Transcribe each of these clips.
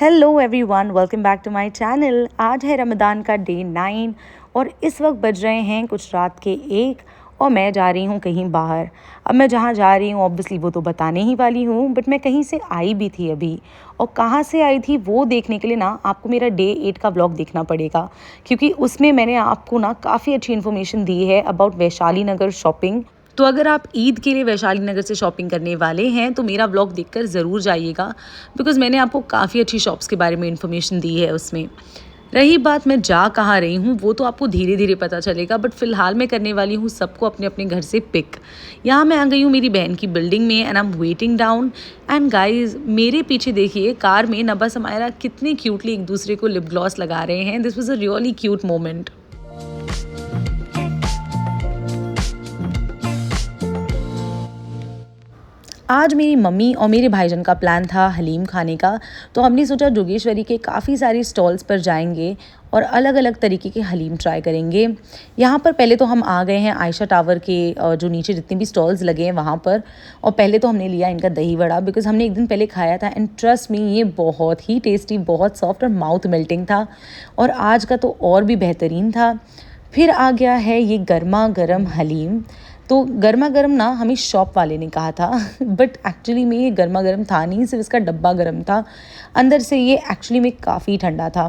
Hello everyone, welcome back to my channel. आज है रमज़ान का डे 9 और इस वक्त बज रहे हैं कुछ रात के 1 और मैं जा रही हूँ कहीं बाहर। अब मैं जहाँ जा रही हूँ ऑब्वियसली वो तो बताने ही वाली हूँ, बट मैं कहीं से आई भी थी अभी। और कहाँ से आई थी वो देखने के लिए ना आपको मेरा डे 8 का व्लॉग देखना पड़ेगा, क्योंकि उसमें मैंने आपको ना काफ़ी अच्छी इन्फॉर्मेशन दी है अबाउट वैशाली नगर शॉपिंग। तो अगर आप ईद के लिए वैशाली नगर से शॉपिंग करने वाले हैं तो मेरा व्लॉग देखकर ज़रूर जाइएगा, बिकॉज़ मैंने आपको काफ़ी अच्छी शॉप्स के बारे में इन्फॉर्मेशन दी है उसमें। रही बात मैं जा कहाँ रही हूँ वो तो आपको धीरे धीरे पता चलेगा, बट फ़िलहाल मैं करने वाली हूँ सबको अपने अपने घर से पिक। यहाँ मैं आ गई हूँ मेरी बहन की बिल्डिंग में and I am waiting down. And guys मेरे पीछे देखिए कार में नबा समायरा कितने क्यूटली एक दूसरे को लिप ग्लॉस लगा रहे हैं। This was a really cute moment. आज मेरी मम्मी और मेरे भाईजान का प्लान था हलीम खाने का, तो हमने सोचा जोगेश्वरी के काफ़ी सारे स्टॉल्स पर जाएंगे और अलग अलग तरीके के हलीम ट्राई करेंगे। यहाँ पर पहले तो हम आ गए हैं आयशा टावर के जो नीचे जितने भी स्टॉल्स लगे हैं वहाँ पर। और पहले तो हमने लिया इनका दही वड़ा, बिकॉज़ हमने एक दिन पहले खाया था एंड ट्रस्ट मी ये बहुत ही टेस्टी, बहुत सॉफ्ट और माउथ मेल्टिंग था। और आज का तो और भी बेहतरीन था। फिर आ गया है ये गर्मा गर्म हलीम। तो गर्मा गर्म ना हमें शॉप वाले ने कहा था बट एक्चुअली में ये गर्मा गर्म था नहीं, सिर्फ इसका डब्बा गर्म था। अंदर से ये एक्चुअली में काफ़ी ठंडा था।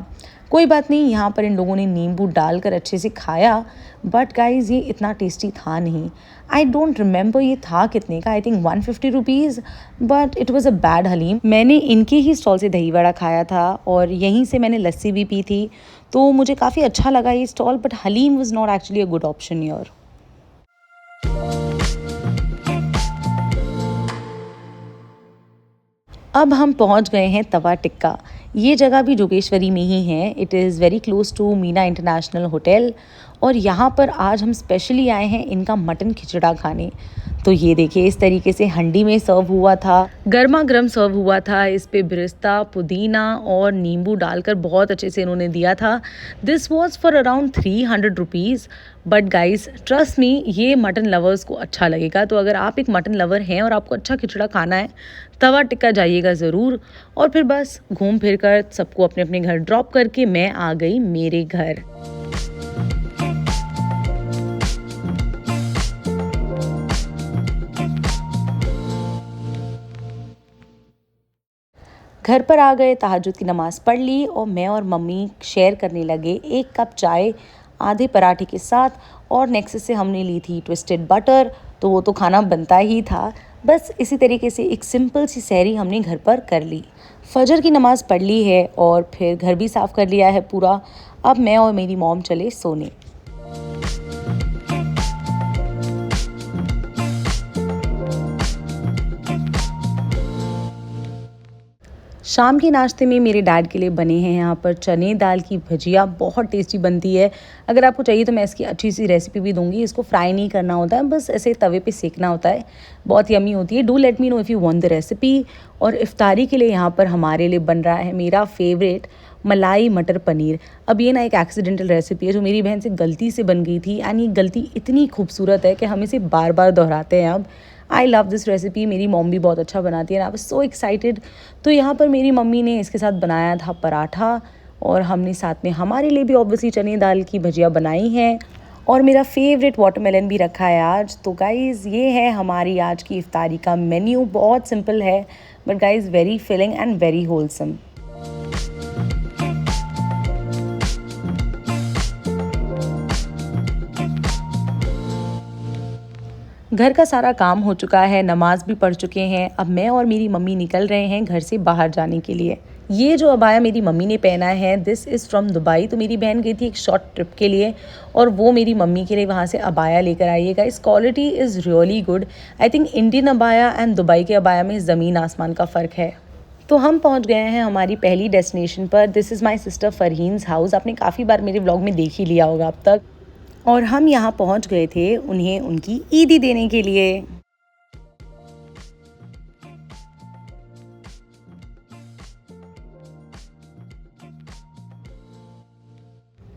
कोई बात नहीं, यहाँ पर इन लोगों ने नींबू डालकर अच्छे से खाया, बट गाइज ये इतना टेस्टी था नहीं। आई डोंट रिमेंबर ये था कितने का, I think 150 rupees, but it was a bad haleem. मैंने इनके ही स्टॉल से दही वड़ा खाया था और यहीं से मैंने लस्सी भी पी थी, तो मुझे काफ़ी अच्छा लगा ये stall, but haleem was not actually a good option your. अब हम पहुंच गए हैं तवा टिक्का। ये जगह भी जोगेश्वरी में ही है। It is very close to Meena international hotel. और यहाँ पर आज हम स्पेशली आए हैं इनका मटन खिचड़ा खाने। तो ये देखिए इस तरीके से हंडी में सर्व हुआ था, गर्मा गर्म सर्व हुआ था। इस पे बिरिस्ता, पुदीना और नींबू डालकर बहुत अच्छे से इन्होंने दिया था। This was for around 300 rupees. But guys trust me, ये मटन लवर्स को अच्छा लगेगा। तो अगर आप एक मटन लवर हैं और आपको अच्छा खिचड़ा खाना है, तवा टिक्का जाइएगा ज़रूर। और फिर बस घूम फिर कर सबको अपने अपने घर ड्रॉप करके मैं आ गई मेरे घर। घर पर आ गए, तहज्जुद की नमाज़ पढ़ ली और मैं और मम्मी शेयर करने लगे 1 कप चाय आधे पराठे के साथ। और नेक्स्ट से हमने ली थी ट्विस्टेड बटर, तो वो तो खाना बनता ही था। बस इसी तरीके से एक सिंपल सी सहरी हमने घर पर कर ली। फजर की नमाज़ पढ़ ली है और फिर घर भी साफ़ कर लिया है पूरा। अब मैं और मेरी मॉम चले सोने। शाम के नाश्ते में मेरे डैड के लिए बने हैं यहाँ पर चने दाल की भजिया, बहुत टेस्टी बनती है। अगर आपको चाहिए तो मैं इसकी अच्छी सी रेसिपी भी दूंगी। इसको फ्राई नहीं करना होता है, बस ऐसे तवे पे सेकना होता है। बहुत यमी होती है। Do let me know if you want the recipe. और इफ्तारी के लिए यहाँ पर हमारे लिए बन रहा है मेरा फेवरेट मलाई मटर पनीर। अब ये ना एक एक्सीडेंटल रेसिपी है जो मेरी बहन से गलती से बन गई थी, एंड ये गलती इतनी खूबसूरत है कि हम इसे बार बार दोहराते हैं अब। I love this recipe. मेरी मॉम भी बहुत अच्छा बनाती है, आई वाज सो एक्साइटेड। तो यहाँ पर मेरी मम्मी ने इसके साथ बनाया था पराठा, और हमने साथ में हमारे लिए भी ऑब्वियसली चने दाल की भजिया बनाई है। और मेरा फेवरेट वाटरमेलन भी रखा है आज। तो गाइज़ ये है हमारी आज की इफ्तारी का मेन्यू। बहुत सिंपल है, but guys very filling and very wholesome. घर का सारा काम हो चुका है, नमाज़ भी पढ़ चुके हैं। अब मैं और मेरी मम्मी निकल रहे हैं घर से बाहर जाने के लिए। ये जो अबाया मेरी मम्मी ने पहना है, दिस इज़ फ्रॉम दुबई। तो मेरी बहन गई थी एक शॉर्ट ट्रिप के लिए और वो मेरी मम्मी के लिए वहाँ से अबाया लेकर आई है। Guys quality is really good. I think Indian abaya and Dubai के अबाया में ज़मीन आसमान का फ़र्क है। तो हम पहुंच गए हैं हमारी पहली डेस्टिनेशन पर। This is my sister Farheen's house. आपने काफ़ी बार मेरे व्लॉग में देख ही लिया होगा अब तक। और हम यहाँ पहुँच गए थे उन्हें उनकी ईदी देने के लिए।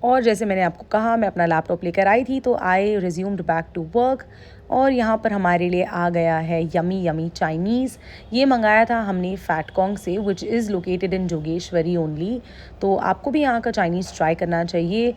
और जैसे मैंने आपको कहा मैं अपना लैपटॉप लेकर आई थी, तो आई रिज्यूम्ड बैक टू वर्क। और यहाँ पर हमारे लिए आ गया है यमी यमी चाइनीज़। ये मंगाया था हमने फैटकॉन्ग से, which is located in Jogeshwari only. तो आपको भी यहाँ का चाइनीज़ ट्राई करना चाहिए।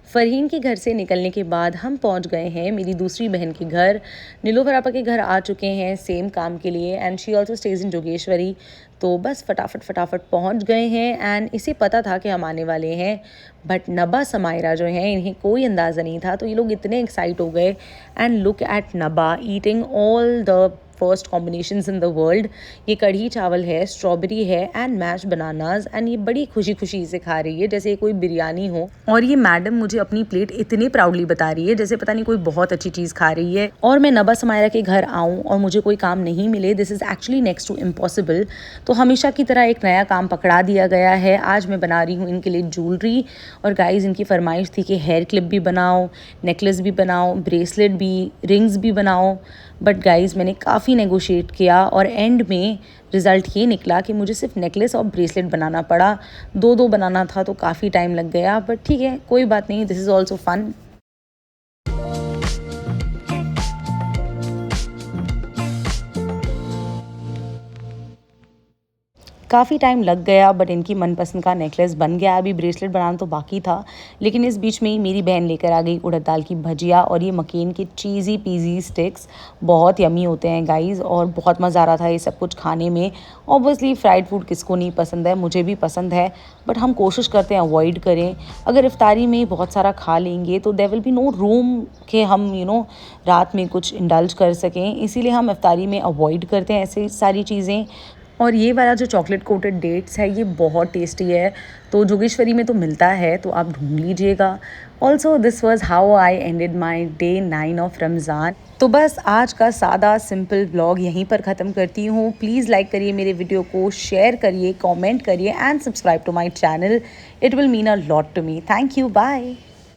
फ़रहीन के घर से निकलने के बाद हम पहुंच गए हैं मेरी दूसरी बहन के घर। नीलोफर आपा के घर आ चुके हैं सेम काम के लिए, एंड शी ऑल्सो स्टेज इन जोगेश्वरी। तो बस फटाफट पहुंच गए हैं, एंड इसे पता था कि हम आने वाले हैं। बट नबा समायरा जो हैं इन्हें कोई अंदाज़ा नहीं था, तो ये लोग इतने एक्साइट हो गए। एंड लुक एट नबा eating all the first combinations in the world. ये कढ़ी चावल है, स्ट्रॉबेरी है एंड मैश बनानाज, एंड ये बड़ी खुशी खुशी से खा रही है जैसे ये कोई बिरयानी हो। और ये मैडम मुझे अपनी प्लेट इतनी प्राउडली बता रही है जैसे पता नहीं कोई बहुत अच्छी चीज़ खा रही है। और मैं नबा समायरा के घर आऊँ और मुझे कोई काम नहीं मिले, this is actually next to impossible. तो हमेशा की तरह एक नया काम पकड़ा दिया गया है। आज मैं बना रही हूँ इनके लिए ज्वेलरी। और गाइज इनकी फरमाइश थी कि हेयर क्लिप भी बनाओ, नेकलेस भी बनाओ, ब्रेसलेट भी, रिंग्स भी बनाओ। बट गाइज़ मैंने काफ़ी नेगोशिएट किया और एंड में रिज़ल्ट ये निकला कि मुझे सिर्फ नेकलेस और ब्रेसलेट बनाना पड़ा। दो बनाना था तो काफ़ी टाइम लग गया, बट ठीक है कोई बात नहीं, दिस इज़ ऑल्सो फन। काफ़ी टाइम लग गया बट इनकी मनपसंद का नेकलेस बन गया। अभी ब्रेसलेट बनाना तो बाकी था, लेकिन इस बीच में ही मेरी बहन लेकर आ गई उड़द दाल की भजिया और ये मकेन के चीज़ी पीजी स्टिक्स। बहुत यमी होते हैं गाइस और बहुत मज़ा आ रहा था ये सब कुछ खाने में। ऑब्वियसली फ्राइड फूड किसको नहीं पसंद है, मुझे भी पसंद है, बट हम कोशिश करते हैं अवॉइड करें। अगर इफ्तारी में बहुत सारा खा लेंगे तो there will be no room कि हम रात में कुछ इंडल्ज कर सकें, इसीलिए हम इफ्तारी में अवॉइड करते हैं ऐसी सारी चीज़ें। और ये वाला जो चॉकलेट कोटेड डेट्स है ये बहुत टेस्टी है, तो जोगेश्वरी में तो मिलता है, तो आप ढूंढ लीजिएगा। Also this was how I ended my day 9 of Ramzan. तो बस आज का सादा सिंपल ब्लॉग यहीं पर ख़त्म करती हूँ। प्लीज़ लाइक करिए मेरे वीडियो को, शेयर करिए, कमेंट करिए and subscribe to my channel. It will mean a lot to me. Thank you, bye.